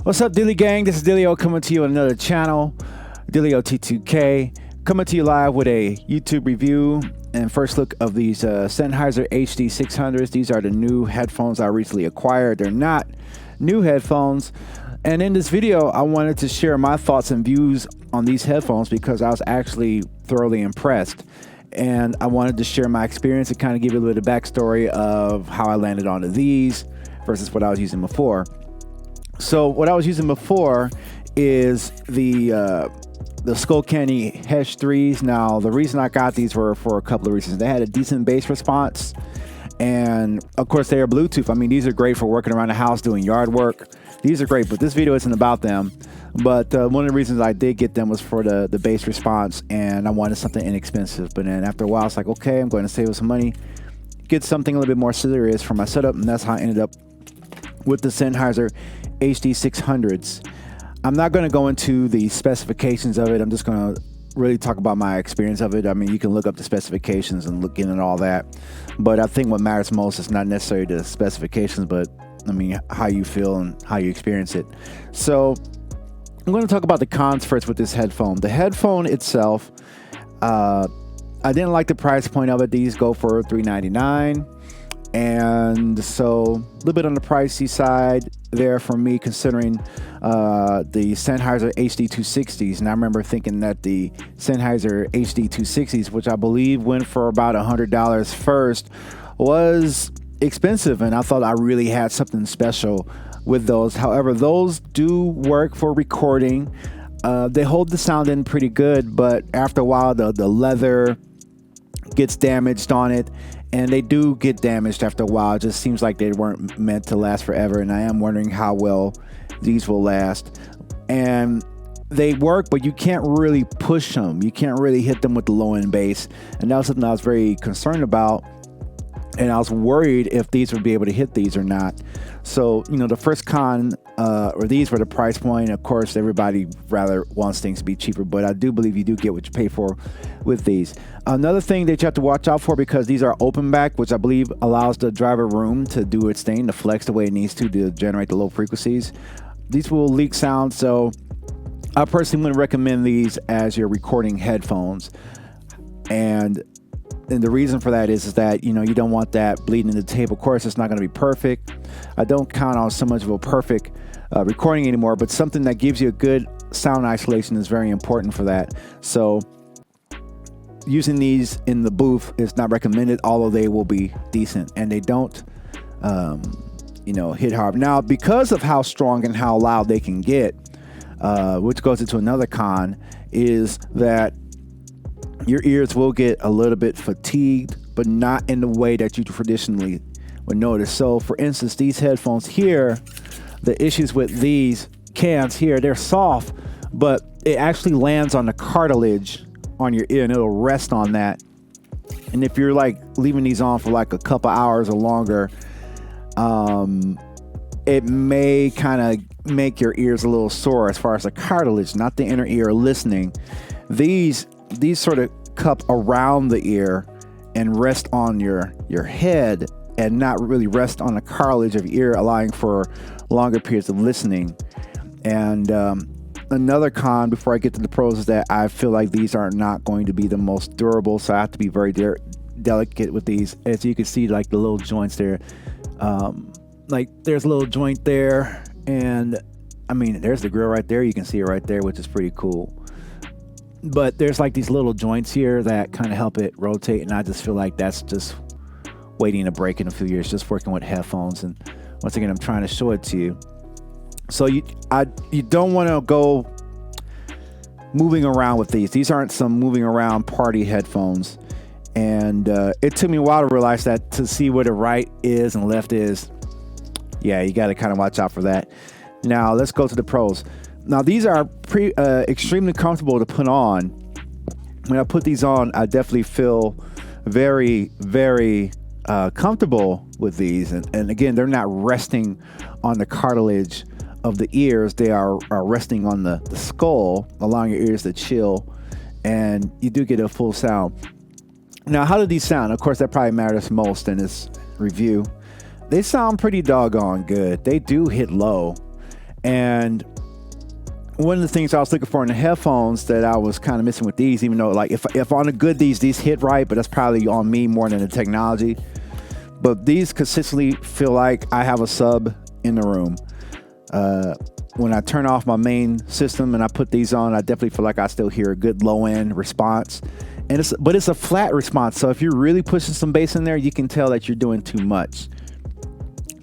What's up, Dilly Gang? This is Dillio coming to you on another channel, Dillio T2K, coming to you live with a YouTube review and first look of these Sennheiser HD600s. These are the new headphones I recently acquired. They're not new headphones. And in this video, I wanted to share my thoughts and views on these headphones because I was actually thoroughly impressed. And I wanted to share my experience and kind of give you a little bit of backstory of how I landed onto these versus what I was using before. So what I was using before is the Skullcandy Hesh 3s. Now, the reason I got these were for a couple of reasons. They had a decent bass response, and of course they are Bluetooth. I mean, these are great for working around the house, doing yard work. These are great, but this video isn't about them. But one of the reasons I did get them was for the bass response, and I wanted something inexpensive. But then after a while, it's like, okay, I'm going to save some money, get something a little bit more serious for my setup, and that's how I ended up with the Sennheiser HD600s. I'm not going to go into the specifications of it. I'm just going to really talk about my experience of it. I mean, you can look up the specifications and look in and all that. But I think what matters most is not necessarily the specifications, but I mean, how you feel and how you experience it. So I'm going to talk about the cons first with this headphone. The headphone itself, I didn't like the price point of it. These go for $399. And so a little bit on the pricey side there for me, considering the Sennheiser HD260s. And I remember thinking that the Sennheiser HD260s, which I believe went for about $100 first, was expensive, and I thought I really had something special with those. However, those do work for recording. They hold the sound in pretty good, but after a while the leather gets damaged on it, and they do get damaged after a while. It just seems like they weren't meant to last forever, and I am wondering how well these will last. And they work, but you can't really push them. You can't really hit them with the low end bass, and that was something I was very concerned about. And I was worried if these would be able to hit these or not. So, you know, the first con, or these were the price point. Of course, everybody rather wants things to be cheaper, but I do believe you do get what you pay for with these. Another thing that you have to watch out for, because these are open back, which I believe allows the driver room to do its thing, to flex the way it needs to generate the low frequencies. These will leak sound, so I personally wouldn't recommend these as your recording headphones. And the reason for that is that, you know, you don't want that bleeding in the tape. Of course, it's not going to be perfect. I don't count on so much of a perfect recording anymore, but something that gives you a good sound isolation is very important for that. So using these in the booth is not recommended, although they will be decent, and they don't, you know, hit hard. Now, because of how strong and how loud they can get, which goes into another con, is that your ears will get a little bit fatigued, but not in the way that you traditionally would notice. So for instance, these headphones here, the issues with these cans here, they're soft, but it actually lands on the cartilage on your ear, and it'll rest on that. And if you're like leaving these on for like a couple hours or longer, it may kind of make your ears a little sore as far as the cartilage, not the inner ear listening. These sort of cup around the ear and rest on your head, and not really rest on the cartilage of your ear, allowing for longer periods of listening. And another con before I get to the pros is that I feel like these are not going to be the most durable, so I have to be very delicate with these. As you can see, like the little joints there, like there's a little joint there, and I mean, there's the grill right there. You can see it right there, which is pretty cool. But there's like these little joints here that kind of help it rotate, and I just feel like that's just waiting to break in a few years, just working with headphones. And once again, I'm trying to show it to you. So you don't want to go moving around with these. These aren't some moving around party headphones. And it took me a while to realize that, to see where the right is and left is. Yeah, you got to kind of watch out for that. Now let's go to the pros. Now, these are extremely comfortable to put on. When I put these on, I definitely feel very, very comfortable with these. And again, they're not resting on the cartilage of the ears. They are resting on the skull, allowing your ears to chill, and you do get a full sound. Now, how do these sound? Of course, that probably matters most in this review. They sound pretty doggone good. They do hit low. And one of the things I was looking for in the headphones that I was kind of missing with these, even though like if on the good these hit right, but that's probably on me more than the technology. But these consistently feel like I have a sub in the room. When I turn off my main system and I put these on, I definitely feel like I still hear a good low end response. But it's a flat response. So if you're really pushing some bass in there, you can tell that you're doing too much.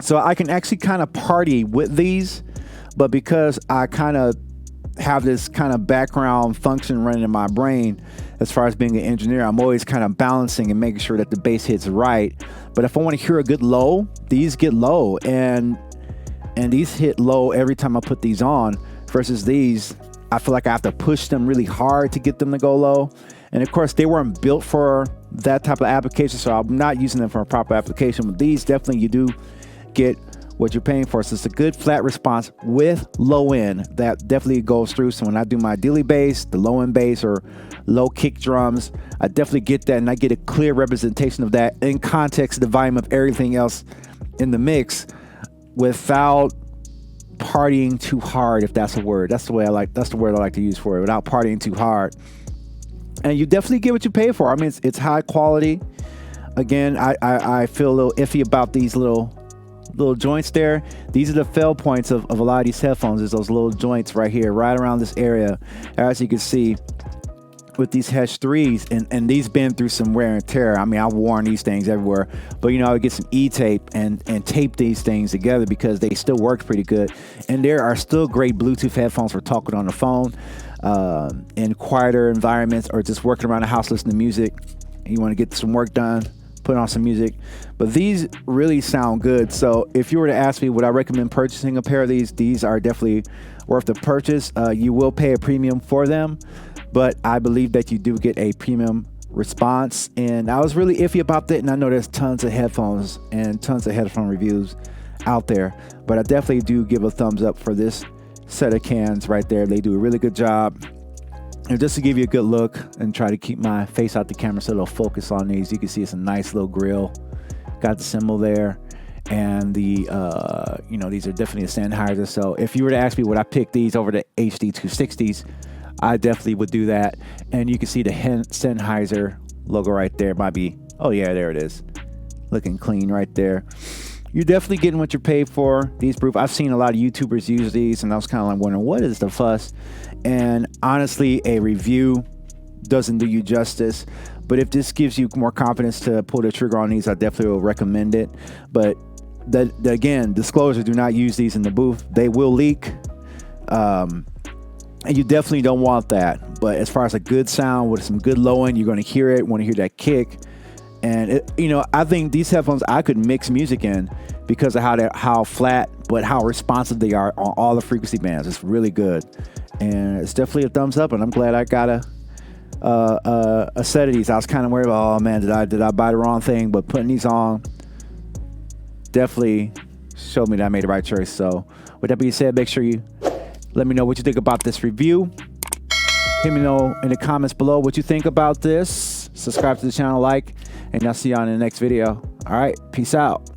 So I can actually kind of party with these, but because I kind of have this kind of background function running in my brain as far as being an engineer, I'm always kind of balancing and making sure that the bass hits right. But if I want to hear a good low, these get low, and these hit low every time I put these on, versus these, I feel like I have to push them really hard to get them to go low. And of course, they weren't built for that type of application, so I'm not using them for a proper application. But these definitely, you do get what you're paying for. So it's a good flat response with low end that definitely goes through. So when I do my dilly bass, the low end bass, or low kick drums, I definitely get that, and I get a clear representation of that in context of the volume of everything else in the mix, without partying too hard, if that's a word. That's the word I like to use for it, without partying too hard. And you definitely get what you pay for. I mean, it's high quality. Again, I feel a little iffy about these little joints there. These are the fail points of a lot of these headphones, is those little joints right here, right around this area, as you can see with these Hesh 3s, and these been through some wear and tear. I mean, I've worn these things everywhere, but I would get some e-tape and tape these things together because they still work pretty good. And there are still great Bluetooth headphones for talking on the phone, in quieter environments, or just working around the house listening to music. You want to get some work done, put on some music. But these really sound good. So if you were to ask me, would I recommend purchasing a pair of these are definitely worth the purchase. You will pay a premium for them, but I believe that you do get a premium response. And I was really iffy about that, and I know there's tons of headphones and tons of headphone reviews out there, but I definitely do give a thumbs up for this set of cans right there. They do a really good job. And just to give you a good look and try to keep my face out the camera so it'll focus on these, you can see it's a nice little grill. Got the symbol there. And these are definitely a Sennheiser. So if you were to ask me would I pick these over the HD 260s, I definitely would do that. And you can see the Sennheiser logo right there. Might be, oh yeah, there it is. Looking clean right there. You're definitely getting what you're paid for. These proof. I've seen a lot of YouTubers use these, and I was kind of like wondering, what is the fuss? And honestly, a review doesn't do you justice. But if this gives you more confidence to pull the trigger on these, I definitely will recommend it. But again, disclosure, do not use these in the booth. They will leak. And you definitely don't want that. But as far as a good sound with some good low end, you're going to hear it, want to hear that kick. And I think these headphones I could mix music in because of how flat but how responsive they are on all the frequency bands. It's really good, and it's definitely a thumbs up. And I'm glad I got a set of these. I was kind of worried about, oh man, did I buy the wrong thing? But putting these on definitely showed me that I made the right choice. So with that being said, make sure you let me know what you think about this review. Let me know in the comments below what you think about this. Subscribe to the channel, like, and I'll see you on in the next video. All right, peace out.